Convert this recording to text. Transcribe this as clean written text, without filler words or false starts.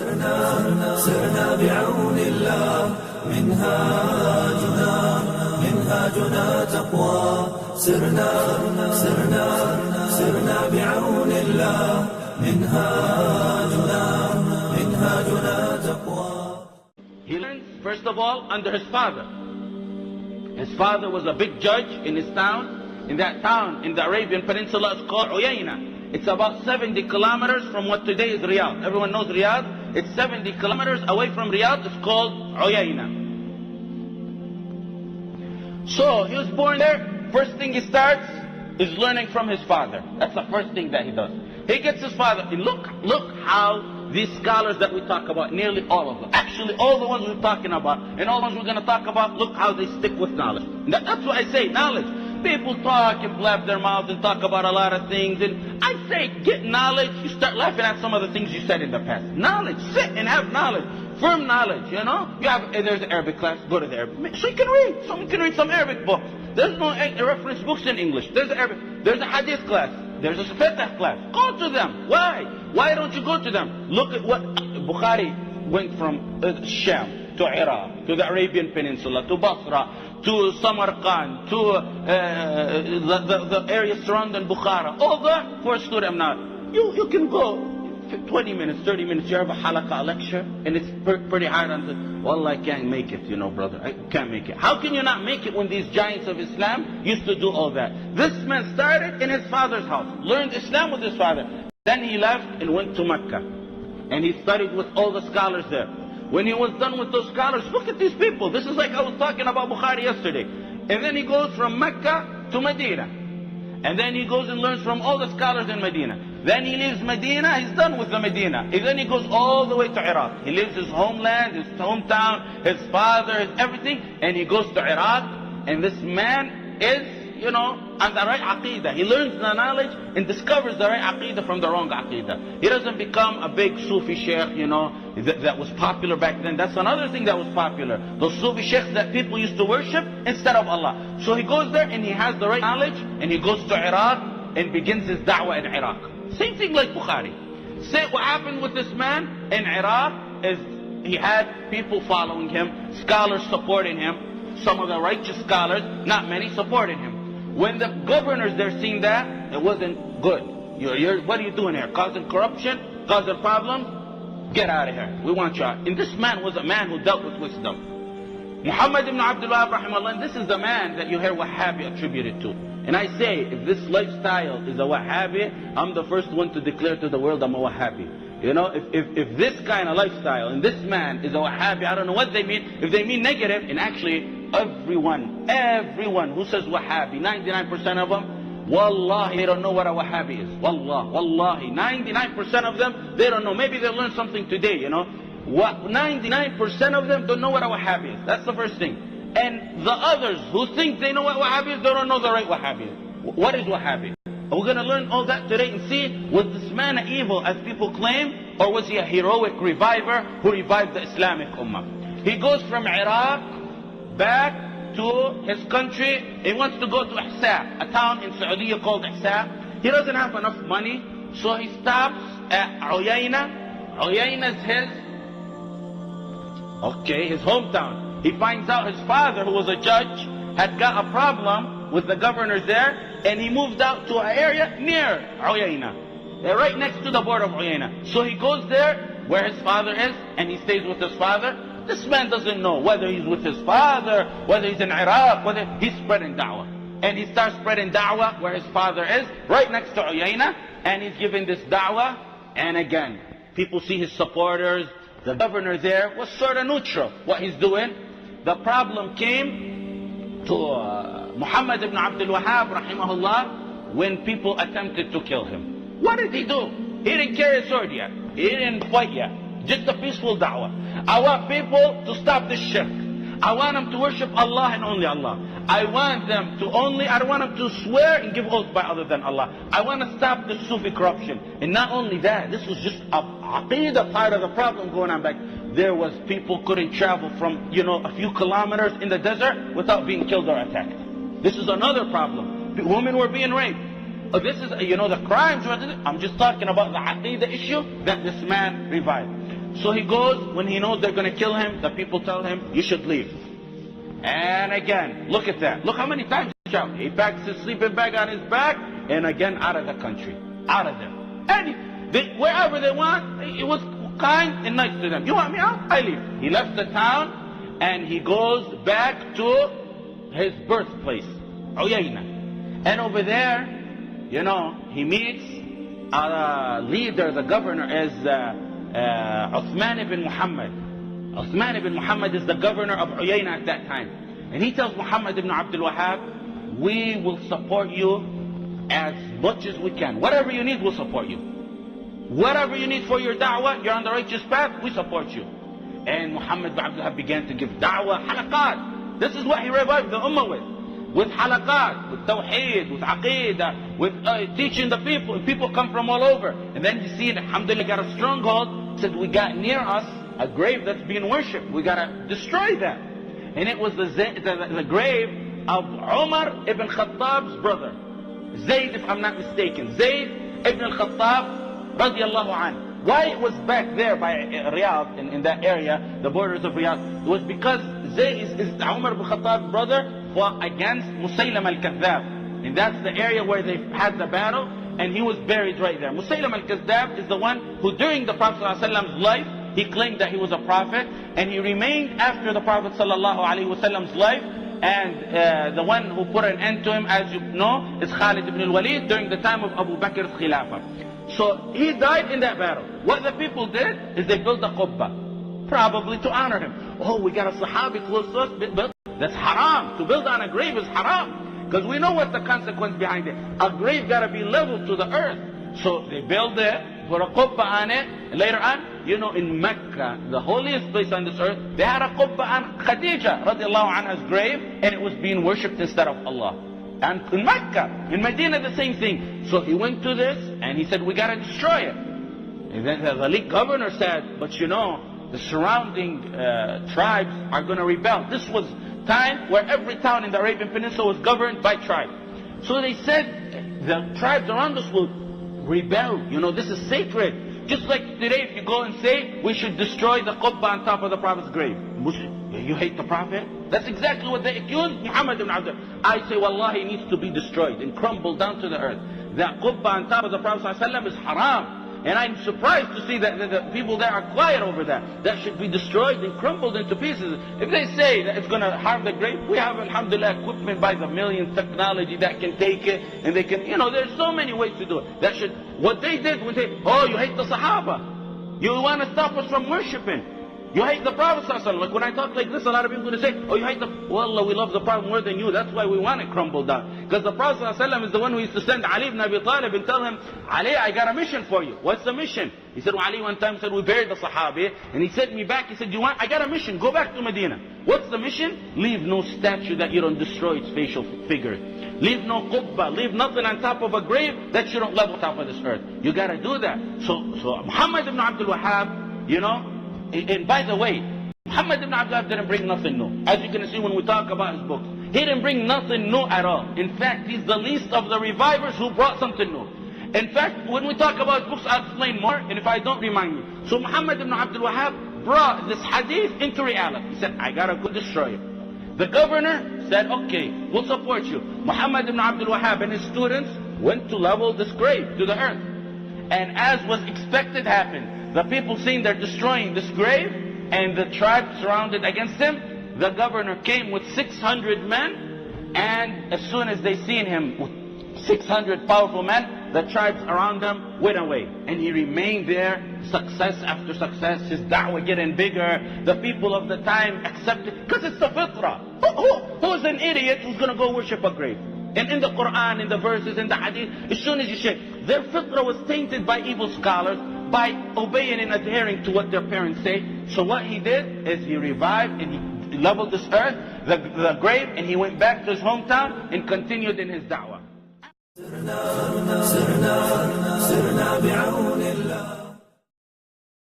سرنا بعون الله منهاجنا تقوى سرنا بعون الله منهاجنا تقوى. He learns, first of all, under his father. His father was a big judge in his town. In that town, in the Arabian Peninsula, it's called Uyayna. It's about 70 kilometers from what today is Riyadh. Everyone knows Riyadh. It's 70 kilometers away from Riyadh. It's called Uyayna. So, he was born there. First thing he starts is learning from his father. That's the first thing that he does. He gets his father. And look how these scholars that we talk about, nearly all of them, actually all the ones we're talking about, and all the ones we're going to talk about, look how they stick with knowledge. That's what I say, knowledge. People talk and blab their mouths and talk about a lot of things, and I say get knowledge. You start laughing at some of the things you said in the past. Knowledge, sit and have knowledge, firm knowledge, you know. There's an Arabic class, go to the Arabic. So you can read, someone can read some Arabic books. There's no reference books in English. There's Arabic, there's a hadith class, there's a fiqh class. Go to them. Why? Why don't you go to them? Look at what Bukhari went from Sham to Iraq, to the Arabian Peninsula, to Basra, to Samarkand, to the area surrounding Bukhara. All that for a student now. You can go 20 minutes, 30 minutes, you have a halaqah lecture, and it's pretty hard until, well, I can't make it, you know, brother, I can't make it. How can you not make it when these giants of Islam used to do all that? This man started in his father's house, learned Islam with his father. Then he left and went to Mecca, and he studied with all the scholars there. When he was done with those scholars, look at these people. This is like I was talking about Bukhari yesterday. And then he goes from Mecca to Medina. And then he goes and learns from all the scholars in Medina. Then he leaves Medina, he's done with the Medina. And then he goes all the way to Iraq. He leaves his homeland, his hometown, his father, his everything, and he goes to Iraq. And this man is, you know, on the right aqidah. He learns the knowledge and discovers the right aqidah from the wrong aqidah. He doesn't become a big Sufi sheikh, you know, that was popular back then. That's another thing that was popular. Those Sufi sheikhs that people used to worship instead of Allah. So he goes there and he has the right knowledge, and he goes to Iraq and begins his da'wah in Iraq. Same thing like Bukhari. Say what happened with this man in Iraq is he had people following him, scholars supporting him, some of the righteous scholars, not many, supporting him. When the governors there seen that, it wasn't good. What are you doing here? Causing corruption? Causing problems? Get out of here. We want you out. And this man was a man who dealt with wisdom. Muhammad ibn Abdul Wahab, rahimahullah, and this is the man that you hear Wahhabi attributed to. And I say, if this lifestyle is a Wahhabi, I'm the first one to declare to the world I'm a Wahhabi. You know, if this kind of lifestyle and this man is a Wahhabi, I don't know what they mean. If they mean negative, and actually everyone who says Wahhabi, 99% of them, wallahi, they don't know what a Wahhabi is. Wallahi, 99% of them, they don't know. Maybe they learned something today, you know. 99% of them don't know what a Wahhabi is. That's the first thing. And the others who think they know what Wahhabi is, they don't know the right Wahhabi is. What is Wahhabi? We're going to learn all that today and see, was this man evil as people claim, or was he a heroic reviver who revived the Islamic Ummah? He goes from Iraq back to his country. He wants to go to Ihsa, a town in Saudi called Ihsa. He doesn't have enough money, so he stops at Uyayna. Uyayna is his hometown. He finds out his father, who was a judge, had got a problem with the governors there, and he moved out to an area near Uyayna. They're right next to the border of Uyayna. So he goes there where his father is, and he stays with his father. This man doesn't know whether he's with his father, whether he's in Iraq, whether he's spreading da'wah. And he starts spreading da'wah where his father is, right next to Uyayna, and he's giving this da'wah. And again, people see his supporters. The governor there was sort of neutral what he's doing. The problem came to Muhammad ibn Abdul Wahab, rahimahullah, when people attempted to kill him. What did he do? He didn't carry a sword yet. He didn't fight yet. Just a peaceful da'wah. I want people to stop this shirk. I want them to worship Allah and only Allah. I want them to I don't want them to swear and give oaths by other than Allah. I want to stop the Sufi corruption. And not only that, this was just a aqidah part of the problem going on back. There was people couldn't travel from, you know, a few kilometers in the desert without being killed or attacked. This is another problem. Women were being raped. This is, you know, the crimes. I'm just talking about the aqidah issue that this man revived. So he goes, when he knows they're going to kill him, the people tell him, you should leave. And again, look at that. Look how many times he shouts. He packs his sleeping bag on his back, and again out of the country. Out of there. And wherever they want, it was kind and nice to them. You want me out? I leave. He left the town, and he goes back to his birthplace, Uyayna. And over there, you know, he meets a leader, the governor is Uthman ibn Muhammad. Uthman ibn Muhammad is the governor of Uyayna at that time. And he tells Muhammad ibn Abdul Wahab, we will support you as much as we can. Whatever you need, we'll support you. Whatever you need for your da'wah, you're on the righteous path, we support you. And Muhammad ibn Abdul Wahab began to give da'wah, halaqat. This is what he revived the ummah with halaqat, with tawheed, with aqeedah, with teaching the people. People come from all over. And then you see, alhamdulillah, got a stronghold. Said, we got near us a grave that's being worshipped. We got to destroy that. And it was the grave of Umar ibn Khattab's brother. Zayd, if I'm not mistaken. Zayd ibn al-Khattab, radiallahu anhu. Why it was back there by Riyadh, in that area, the borders of Riyadh, it was because Zayd is Umar ibn Khattab's brother, fought against Musaylam al-Kadhdhab. And that's the area where they had the battle, and he was buried right there. Musaylam al-Kadhdhab is the one who, during the Prophet ﷺ's life, he claimed that he was a prophet, and he remained after the Prophet ﷺ's life. And the one who put an end to him, as you know, is Khalid ibn al-Walid during the time of Abu Bakr's Khilafah. So he died in that battle. What the people did is they built a qubba, probably to honor him. Oh, we got a Sahabi close to us, but that's haram. To build on a grave is haram. Because we know what the consequence behind it. A grave got to be leveled to the earth. So they build it, put a qubba on it. And later on, you know, in Mecca, the holiest place on this earth, they had a qubba on Khadija radiallahu anha's grave, and it was being worshipped instead of Allah. And in Mecca, in Medina, the same thing. So he went to this, and he said, we got to destroy it. And then the league governor said, but you know, the surrounding tribes are going to rebel. This was time where every town in the Arabian Peninsula was governed by tribe. So they said, the tribes around us will rebel. You know, this is sacred. Just like today, if you go and say, we should destroy the qubba on top of the Prophet's grave. You hate the Prophet? That's exactly what they accused Muhammad ibn Abdul. I say, wallahi, it needs to be destroyed and crumbled down to the earth. That qubba on top of the Prophet ﷺ is haram. And I'm surprised to see that the people there are quiet over that. That should be destroyed and crumbled into pieces. If they say that it's going to harm the grave, we have, alhamdulillah, equipment by the millions, technology that can take it. And they can, you know, there's so many ways to do it. That should, what they did when they, oh, you hate the Sahaba. You want to stop us from worshiping. You hate the Prophet ﷺ. Like when I talk like this, a lot of people are going to say, oh, you hate the... Wallah, we love the Prophet more than you. That's why we want it crumbled down. Because the Prophet ﷺ is the one who used to send Ali ibn Abi Talib and tell him, Ali, I got a mission for you. What's the mission? He said, well, Ali one time said, we buried the Sahabi. And he sent me back. He said, I got a mission. Go back to Medina. What's the mission? Leave no statue that you don't destroy its facial figure. Leave no qubba. Leave nothing on top of a grave that you don't level top of this earth. You got to do that. So Muhammad ibn Abdul Wahab, you know, and by the way, Muhammad ibn Abdul Wahab didn't bring nothing new. As you can see when we talk about his books, he didn't bring nothing new at all. In fact, he's the least of the revivers who brought something new. In fact, when we talk about his books, I'll explain more, and if I don't, remind me. So Muhammad ibn Abdul Wahab brought this hadith into reality. He said, I gotta go destroy it. The governor said, okay, we'll support you. Muhammad ibn Abdul Wahab and his students went to level this grave to the earth. And as was expected happened. The people seeing they're destroying this grave, and the tribe surrounded against him. The governor came with 600 men, and as soon as they seen him with 600 powerful men, the tribes around him went away. And he remained there, success after success, his da'wah getting bigger. The people of the time accepted, because it's the fitrah. Who's an idiot who's going to go worship a grave? And in the Quran, in the verses, in the hadith, as soon as you say, their fitrah was tainted by evil scholars, by obeying and adhering to what their parents say. So what he did is he revived and he leveled this earth, the grave, and he went back to his hometown and continued in his da'wah.